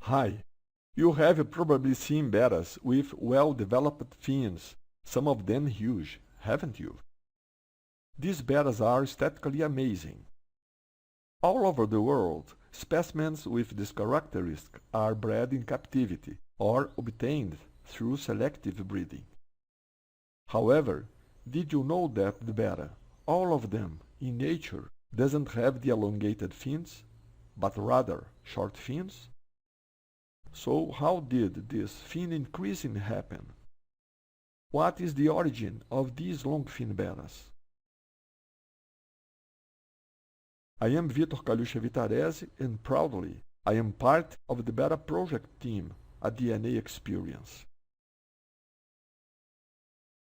Hi. You have probably seen bettas with well-developed fins, some of them huge, haven't you? These bettas are aesthetically amazing. All over the world, specimens with this characteristic are bred in captivity or obtained through selective breeding. However, did you know that the betta, all of them, in nature, doesn't have the elongated fins, but rather short fins? So how did this fin increasing happen? What is the origin of these long-fin bettas? I am Vitor Calucha Vitarese, and proudly, I am part of the Betta project team at DNA Experience.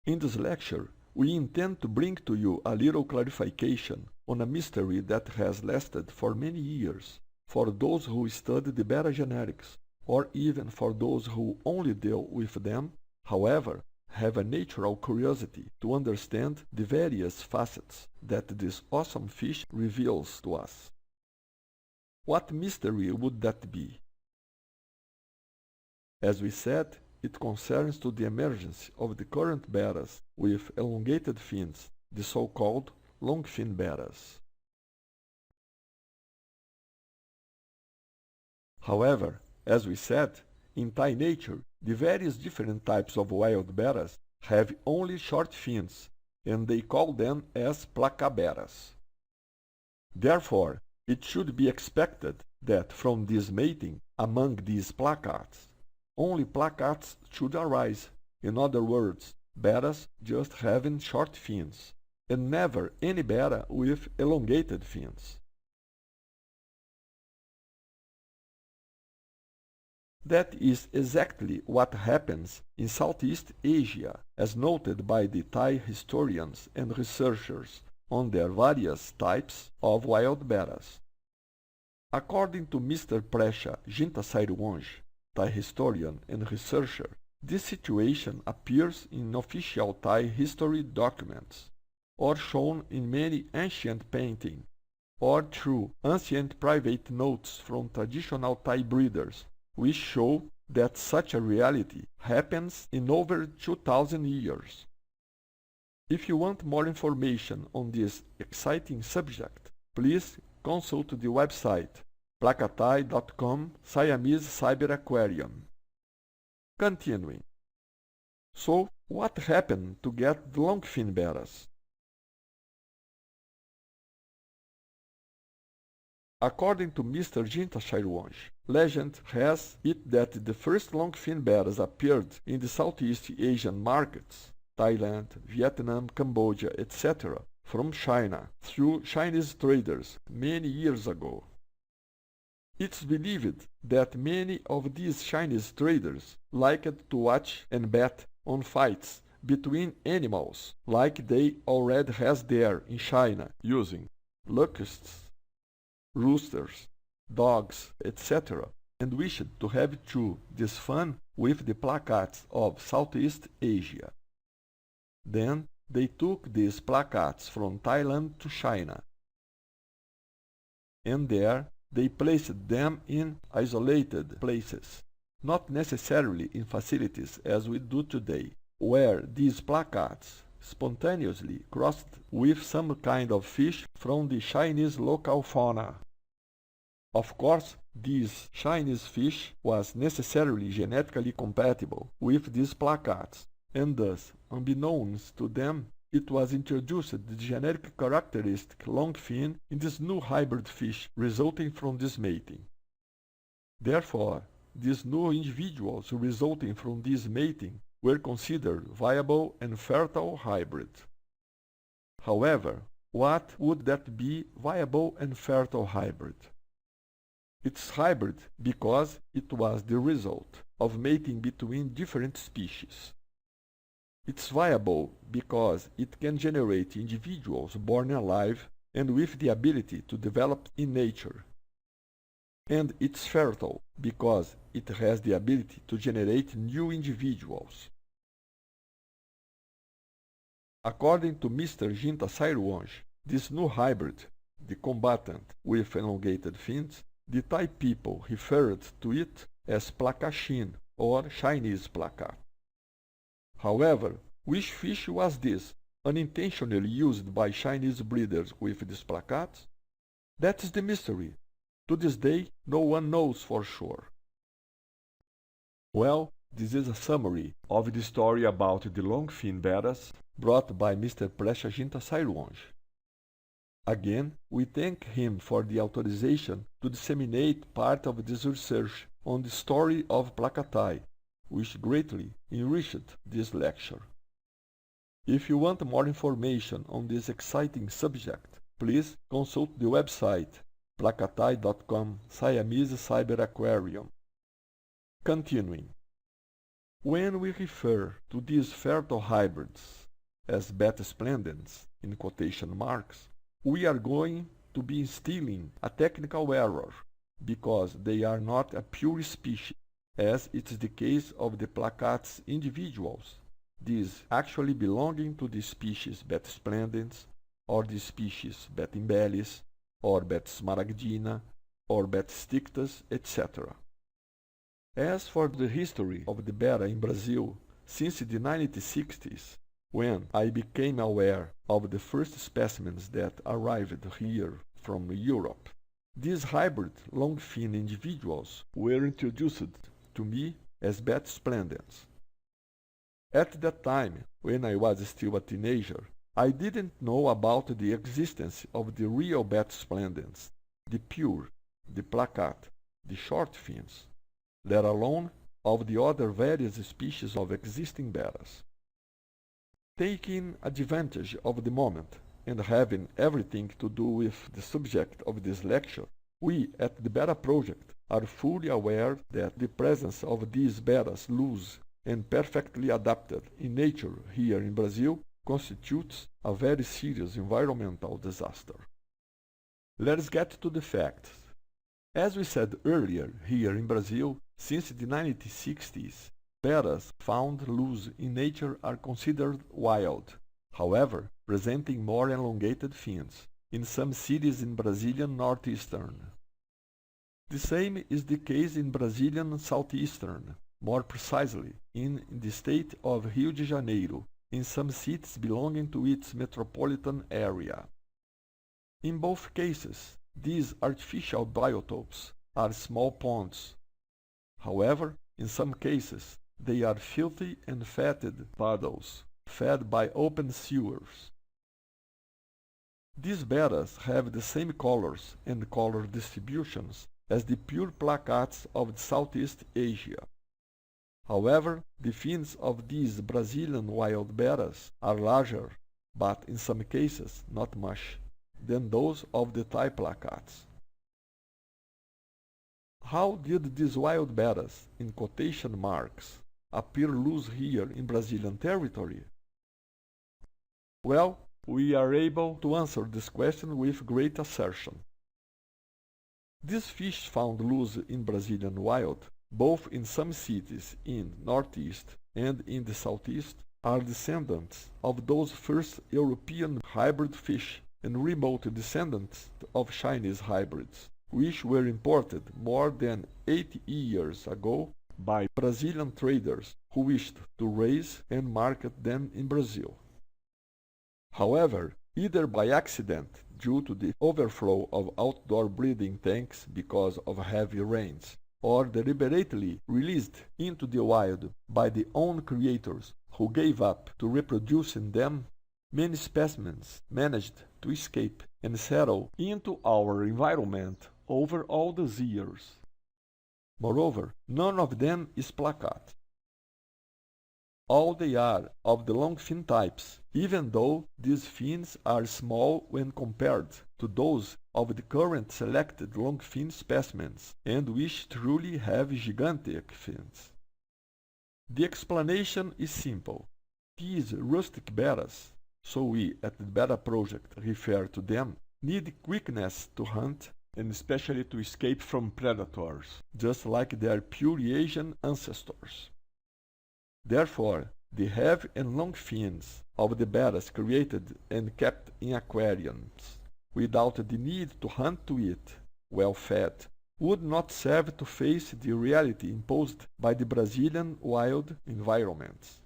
In this lecture, we intend to bring to you a little clarification on a mystery that has lasted for many years for those who study the Betta genetics, or even for those who only deal with them, however, have a natural curiosity to understand the various facets that this awesome fish reveals to us. What mystery would that be? As we said, it concerns to the emergence of the current bettas with elongated fins, the so-called long-fin bettas. However, as we said, in Thai nature, the various different types of wild bettas have only short fins, and they call them as bettas. Therefore, it should be expected that from this mating among these placats, only placats should arise, in other words, bettas just having short fins, and never any betta with elongated fins. That is exactly what happens in Southeast Asia, as noted by the Thai historians and researchers on their various types of wild bettas. According to Mr. Presha Jintasairwonj, Thai historian and researcher, this situation appears in official Thai history documents, or shown in many ancient paintings, or through ancient private notes from traditional Thai breeders, which show that such a reality happens in over 2000 years. If you want more information on this exciting subject, please consult the website placatai.com Siamese Cyber Aquarium. Continuing. So, what happened to get the long-fin bettas? According to Mr. Jintasairwonj, legend has it that the first long-fin bettas appeared in the Southeast Asian markets, Thailand, Vietnam, Cambodia, etc., from China through Chinese traders many years ago. It's believed that many of these Chinese traders liked to watch and bet on fights between animals like they already has there in China using locusts, roosters, dogs, etc., and wished to have too this fun with the placats of Southeast Asia. Then they took these placats from Thailand to China, and there they placed them in isolated places, not necessarily in facilities as we do today, where these placats spontaneously crossed with some kind of fish from the Chinese local fauna. Of course, this Chinese fish was necessarily genetically compatible with these placats, and thus, unbeknownst to them, it was introduced the genetic characteristic long fin in this new hybrid fish resulting from this mating. Therefore, these new individuals resulting from this mating were considered viable and fertile hybrid. However, what would that be viable and fertile hybrid? It's hybrid because it was the result of mating between different species. It's viable because it can generate individuals born alive and with the ability to develop in nature. And it's fertile because it has the ability to generate new individuals. According to Mr. Jintasairwonj, this new hybrid, the combatant with elongated fins, the Thai people referred to it as placachin or Chinese placat. However, which fish was this, unintentionally used by Chinese breeders with these placats? That is the mystery. To this day, no one knows for sure. Well, this is a summary of the story about the longfin bettas brought by Mr. Preshaginta Sailonge. Again, we thank him for the authorization to disseminate part of this research on the story of Placatae, which greatly enriched this lecture. If you want more information on this exciting subject, please consult the website placatae.com Siamese Cyber Aquarium. Continuing. When we refer to these fertile hybrids as betta splendens in quotation marks, we are going to be instilling a technical error because they are not a pure species, as it is the case of the placat's individuals, these actually belonging to the species Betta splendens, or the species Betta imbellis, or Betta smaragdina, or Betta stictus, etc. As for the history of the Betta in Brazil since the 1960s, when I became aware of the first specimens that arrived here from Europe, these hybrid longfin individuals were introduced to me as Betta splendens. At that time, when I was still a teenager, I didn't know about the existence of the real Betta splendens, the pure, the placat, the short fins, let alone of the other various species of existing bettas. Taking advantage of the moment and having everything to do with the subject of this lecture, we at the Betta Project are fully aware that the presence of these bettas loose and perfectly adapted in nature here in Brazil constitutes a very serious environmental disaster. Let's get to the facts. As we said earlier, here in Brazil, since the 1960s, bettas found loose in nature are considered wild, however, presenting more elongated fins in some cities in Brazilian northeastern. The same is the case in Brazilian southeastern, more precisely in the state of Rio de Janeiro, in some cities belonging to its metropolitan area. In both cases, these artificial biotopes are small ponds. However, in some cases, they are filthy and fetid puddles, fed by open sewers. These bettas have the same colors and color distributions as the pure placats of Southeast Asia. However, the fins of these Brazilian wild bettas are larger, but in some cases not much, than those of the Thai placats. How did these wild bettas, in quotation marks, appear loose here in Brazilian territory? Well, we are able to answer this question with great assertion. These fish found loose in Brazilian wild, both in some cities in Northeast and in the Southeast, are descendants of those first European hybrid fish and remote descendants of Chinese hybrids, which were imported more than 80 years ago by Brazilian traders who wished to raise and market them in Brazil. However, either by accident due to the overflow of outdoor breeding tanks because of heavy rains, or deliberately released into the wild by the own creators who gave up to reproducing them, many specimens managed to escape and settle into our environment over all these years. Moreover, none of them is placat. All they are of the longfin types, even though these fins are small when compared to those of the current selected longfin specimens, and which truly have gigantic fins. The explanation is simple. These rustic bettas, so we at the Betta Project refer to them, need quickness to hunt and especially to escape from predators, just like their pure Asian ancestors. Therefore, the heavy and long fins of the bettas created and kept in aquariums, without the need to hunt to eat, well fed, would not serve to face the reality imposed by the Brazilian wild environments.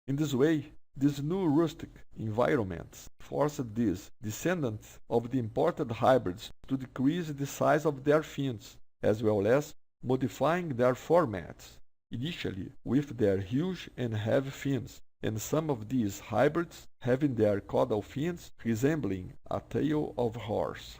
In this way, these new rustic environments forced these descendants of the imported hybrids to decrease the size of their fins, as well as modifying their formats, initially with their huge and heavy fins, and some of these hybrids having their caudal fins resembling a tail of a horse.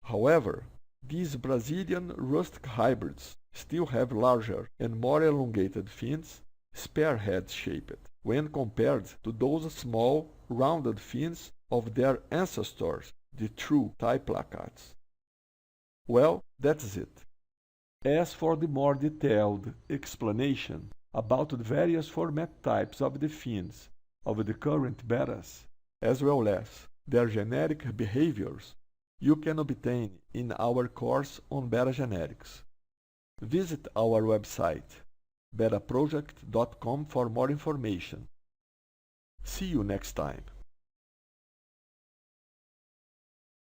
However, these Brazilian rustic hybrids still have larger and more elongated fins, spearhead-shaped, when compared to those small, rounded fins of their ancestors, the true type placats. Well, that's it. As for the more detailed explanation about the various format types of the fins of the current bettas, as well as their genetic behaviors, you can obtain in our course on betta genetics. Visit our website, bettaproject.com, for more information. See you next time.